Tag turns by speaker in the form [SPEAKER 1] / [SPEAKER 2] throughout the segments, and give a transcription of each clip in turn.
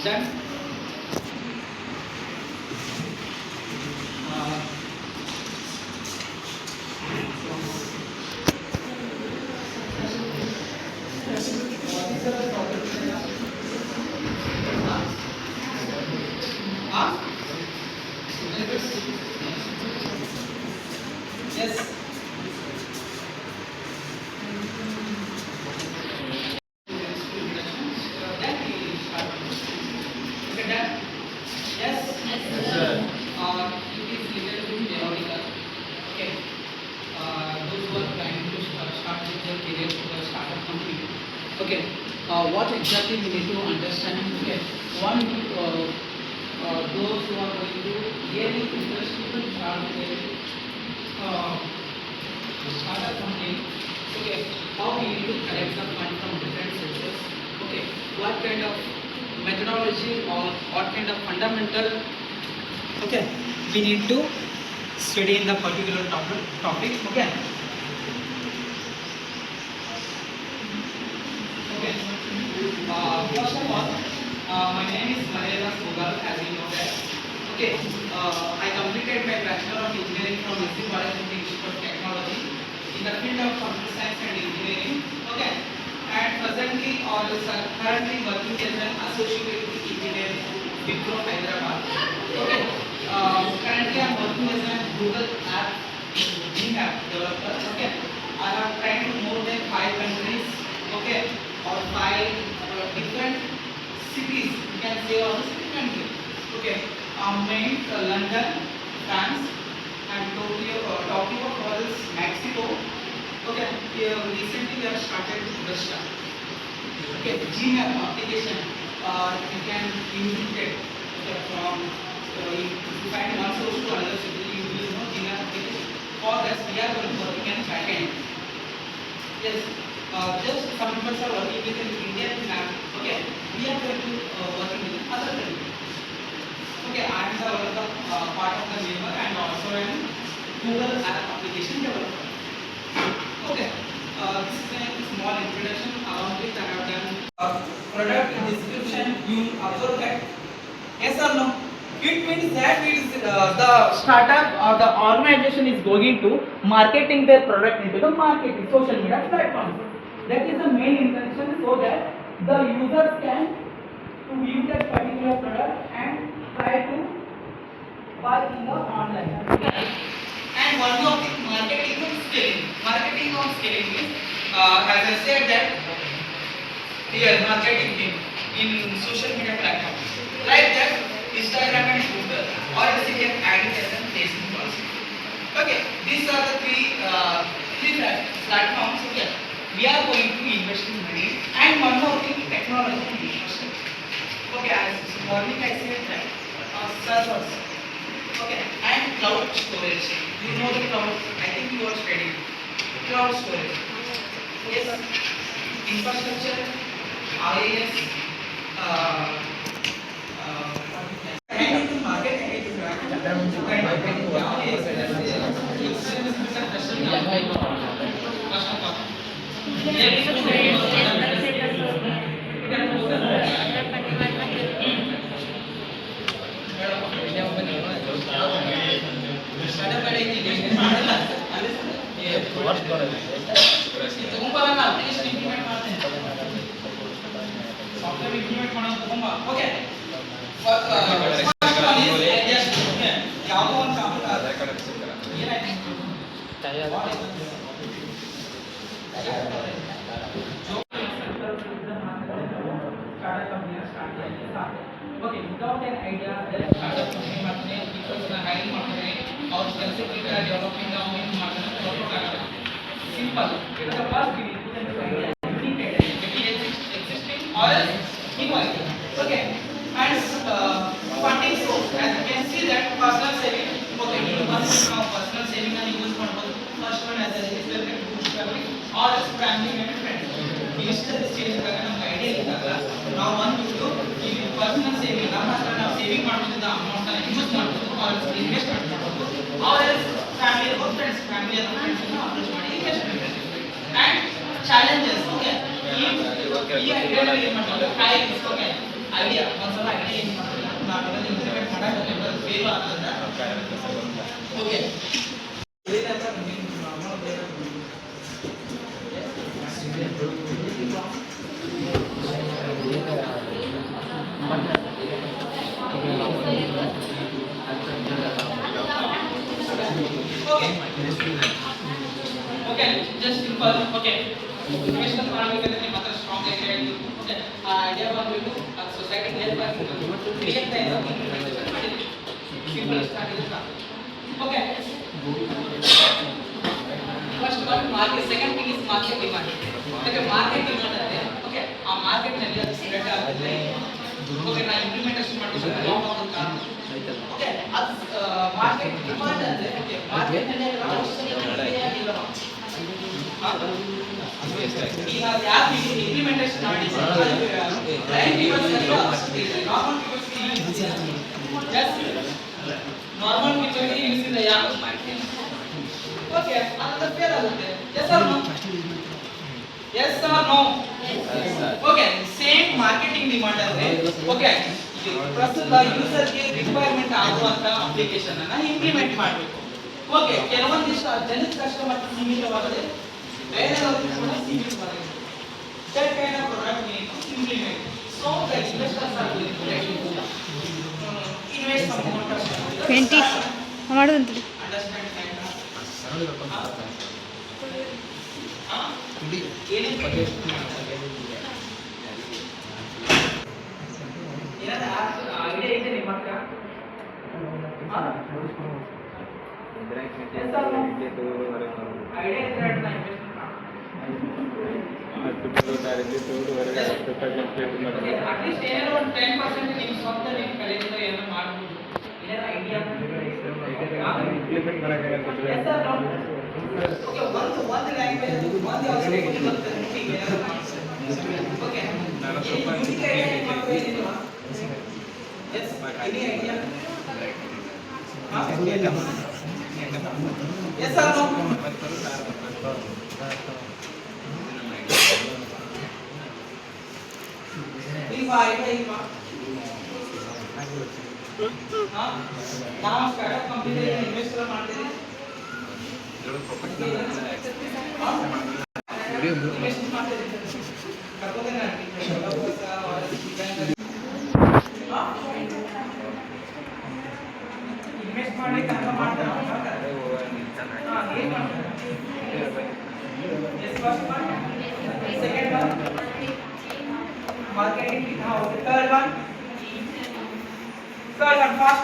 [SPEAKER 1] Done. Yes. Then we start. Okay, done. Yes.
[SPEAKER 2] Yes, sir.
[SPEAKER 1] It is little bit theoretical. Okay. Those who are planning to start with their career to the startup company. Okay. What exactly we need to understand? Okay. One, those who are going to really interested to start their uh, startup company. Okay. How we need to collect the fund from different sources. Okay. What kind of methodology or what kind of fundamental, okay, we need to study in the particular topic. Okay. Okay. First of all, my name is Mahendra Sugal, as you know that. Okay. I completed my Bachelor of Engineering from SC College Institute of Technology in the field of Computer Science and Engineering. Okay. And presently, or currently working as an associate engineer in Wipro Hyderabad. Okay. Currently, I am working as a Google app, Bing app developer. Okay. I have tried to more than 5 countries. Okay, or 5 different cities. You can say or city country. Okay, main London, France, and Tokyo was Mexico. Okay, recently we have started with Russia. Okay, Gmail application. You can use it. Okay, from if you find one source to another city, you use Gmail application. For that, we are working in backend. Yes, just some people are working with an Indian map. Okay, we are going to working with other country. Okay, I am the one of the part of the member and also an Google app application developer. Okay, this is a small introduction. Along with I have done product description. You observe that? Yes or no? It means that it is the startup or the organization is going to marketing their product into the marketing social media platforms. That is the main intention, so that the users can to view that particular product and try to buy in the online. And one more thing, marketing and scaling. Marketing or scaling means, as I said that here marketing team in social media platforms like that Instagram and Google, or else you can add it as a Facebook also. Okay, these are the three platforms. Okay, we are going to invest in money. And one more thing, technology and infrastructure. Okay, as morning I said that servers. Okay, and cloud storage. You know the cloud. I think you are studying cloud storage. Yes, infrastructure, IaaS, software implement ಮಾಡೋದು ತಗೊಂಬ okay ಯಾವುದೋ ಒಂದು ಏನಾಯ್ತು okay without N idea startup company ಮಾಡ್ತಾನೆ ಪೀಪಲ್ಸ್ನ hiring ಮಾಡ್ತಾನೆ ಅವ್ರ ಕೆಲಸಕ್ಕೆ development ಏನು ಮಾಡ್ತಾನೆ simple the first we need to idea existing or equality. Okay, and funding source, as you can see that personal saving. Okay, now personal saving and use first one as a register bootstrapping or as family and friends. Initial stage ದಾಗ ನಮಗೆ idea ಇದ್ದಾಗ ನಾವು ಒಂದು ಈ personal saving ನಾವು saving ಮಾಡೋದ್ರಿಂದ amount ಅನ್ನು use ಮಾಡಬಹುದು or ಇನ್ವೆಸ್ಟ್ ಮಾಡಬಹುದು or else family or friends ಅನ್ನು ಅಪ್ರೋಚ್ ಮಾಡಿ ಇನ್ವೆಸ್ಟ್ ಮಾಡಬಹುದು. And challenges, okay, ಈ ಐಡಿಯಾದಲ್ಲಿ ಏನು ಮಾಡ್ತಾರೆ ಹೈ ರಿಸ್ಕ್. ಓಕೆ, ಐಡಿಯಾ ಒಂದ್ಸಲ ಐಡಿಯಾ ಏನು ಮಾಡ್ತಿಲ್ಲ ನಾನು ಅದನ್ನ ಇಂಪ್ಲಿಮೆಂಟ್ ಮಾಡಕ್ಕೆ ಫೇಲ್ ಆಗ್ತದೆ okay okay just simple okay investment ಮಾಡಬೇಕಂದ್ರೆ ನಿಮ್ಮ ಹತ್ರ ಸ್ಟ್ರಾಂಗ್ ಆಗಿ ಹೇಳಬೇಕು ಓಕೆ ಆ ಐಡಿಯಾ ಬಂದ್ಬಿಟ್ಟು ಅದು ಸೊಸೈಟಿಗೆ ಹೆಲ್ಪ್ ಆಗ್ತದೆ ಕ್ರಿಯೇಟ್ ಮಾಡಿದ್ವಿ ಸಿಂಪಲ್ ಸ್ಟಾರ್ಟ್ ಇದೆ okay first one market second thing is market demand okay market demand ಅಂದ್ರೆ ಓಕೆ ಆ ಮಾರ್ಕೆಟ್ ನಲ್ಲಿ ಅದು ಸ್ಪ್ರೆಡ್ ಆಗ್ತದೆ ಓಕೆ ನಾನು ಇಂಪ್ಲಿಮೆಂಟೇಷನ್ ಮಾಡ್ತೀನಿ ಲಾಂಗ್ ಆಗುತ್ತಾ ಓಕೆ ಅದು ಮಾರ್ಕೆಟ್ ಡಿಮಾಂಡ್ ಅಂದ್ರೆ ಓಕೆ ಮಾರ್ಕೆಟ್ ನಲ್ಲಿ ಅವಶ್ಯಕತೆ ಇಲ್ಲ ಈಗ ಯಾರು ಇಂಪ್ಲಿಮೆಂಟೇಷನ್ ಮಾಡಿ ಕ್ಲೈಂಟ್ ಯೂಸ್ ನಾರ್ಮಲ್ ನಾರ್ಮಲ್ ಪೀಪಲ್ಗೆ ಯೂಸ್ ಇಲ್ಲ ಯಾರು ಓಕೆ ಅದು ಫೇಲ್ ಆಗುತ್ತೆ yes or no yes or no okay same marketing demand ಅಂದ್ರೆ ಓಕೆ ಪ್ರಸ್ತುತ ಯೂಸರ್ಗೆ ರಿಕ್ವೈರ್ಮೆಂಟ್ ಆಗುವಂತ ಅಪ್ಲಿಕೇಶನ್ ಅನ್ನ ಇಂಪ್ಲಿಮೆಂಟ್ ಮಾಡಬೇಕು ಓಕೆ ಕೆಲವೊಂದಿಷ್ಟು ಜನಕ್ಕೆ ಕಸ್ಟಮರ್ ಸೀಮಿತವಾಗದೆ ಬೇರೆಯವರಿಗೆ ಕೂಡ ಸೀಮಿತವಾಗಿದೆ that kind of product need to implement so the investors are going to invest some more
[SPEAKER 2] 20 ಮಾಡೋದಂತ
[SPEAKER 1] understand ಐಡಿಯಾ ಇದೆ ನಿಮ್ಮ ಹತ್ರ ಐಡಿಯಾ ಇದ್ರೆ ಅಟ್ಲೀಸ್ಟ್ ಏನೋ ಒಂದು 10% ನಿಮ್ಮ ಸ್ವಂತ ನಿಮ್ಮ ಕಲೆಯಿಂದ ಏನೋ ಮಾಡಬಹುದು ಏನಾರ ಐಡಿಯಾ ಇಂಪ್ಲಿಮೆಂಟ್ ಮಾಡಕ್ಕೆ ಓಕೆ ಒಂದು ಲ್ಯಾಂಗ್ವೇಜ್ ಒಂದು ಯಾವುದು ಓಕೆ ನಾನು ಸ್ವಲ್ಪ yes idea yes or no ನಾವು ಸ್ಟಾರ್ಟ್ಅಪ್ ಕಂಪನಿ ಇನ್ವೆಸ್ಟ್ ಮಾಡ್ತೀವಿ ಇನ್ವೆಸ್ಟ್ ಮಾಡ್ತೀವಿ ಇನ್ವೆಸ್ಟ್ ಮಾಡ್ಲಿಕ್ಕೆ ಅಂತ ಮಾಡ್ತಾರೆ second one marketing how third one fast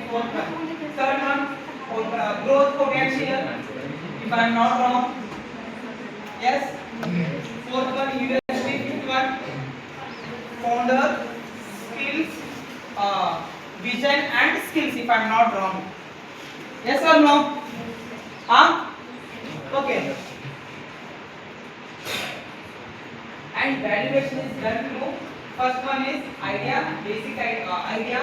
[SPEAKER 1] fourth one third one growth potential if I am not wrong yes fourth one university fifth one founder skills vision and skills if I am not wrong yes or no okay and valuation is done through first one is idea basic idea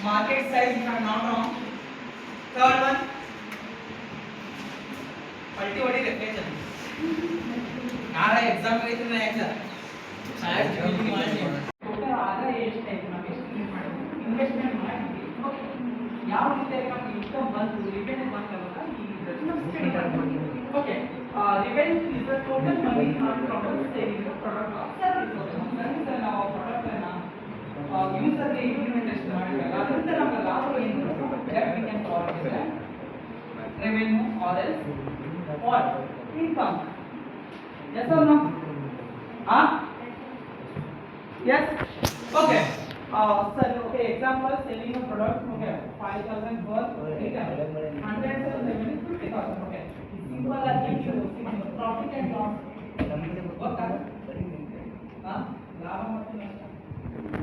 [SPEAKER 1] market size if I am not wrong third one multi-body reflection ನಾಳೆ exam ಐತನ exam ಸಾಯರ್ ಜೀವಿ ಮಾಡಿ total ಆದಾಯ ಎಷ್ಟು ಐತೆ ನಾವು ಎಷ್ಟು investment ಮಾಡಿದ್ವಿ okay ಯಾವ ರೀತಿಯಾಗಿ ನಮಗೆ ಇನ್ಕಮ್ ಬಂತು ರಿವೆನ್ಯೂ ಬಂತಲ್ಲ ಈ ಸ್ಟಡಿ ಮಾಡ್ತೀವಿ okay revenue is the total money total saving product of service service ನಾವು ಪ್ರಾಡಕ್ಟ್ ಅನ್ನು ಯೂಸರ್ಗೆ ಇಂಪ್ಲಿಮೆಂಟೇಷನ್ ಮಾಡಿದಾಗ ಅದರಿಂದ ನಮಗೆ ಲಾಭ ಏನು that we can call it revenue or else what income yes or no yes okay sir okay example selling a product okay 5000 worth item 100 sales revenue 50000 okay simple as profit and loss what are ಲಾಭ ಮತ್ತು ನಷ್ಟ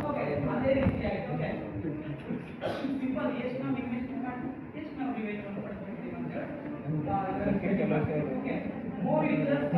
[SPEAKER 1] okay ಅದೇ ರೀತಿಯಾಗಿ okay simple ಎಷ್ಟು ನಾವು investment ಮಾಡ್ತೀವಿ ಎಷ್ಟು ನಾವು ರಿವೆನ್ಯೂ ಪಡ್ತೀವಿ ಅಂತ ಓಕೆ more users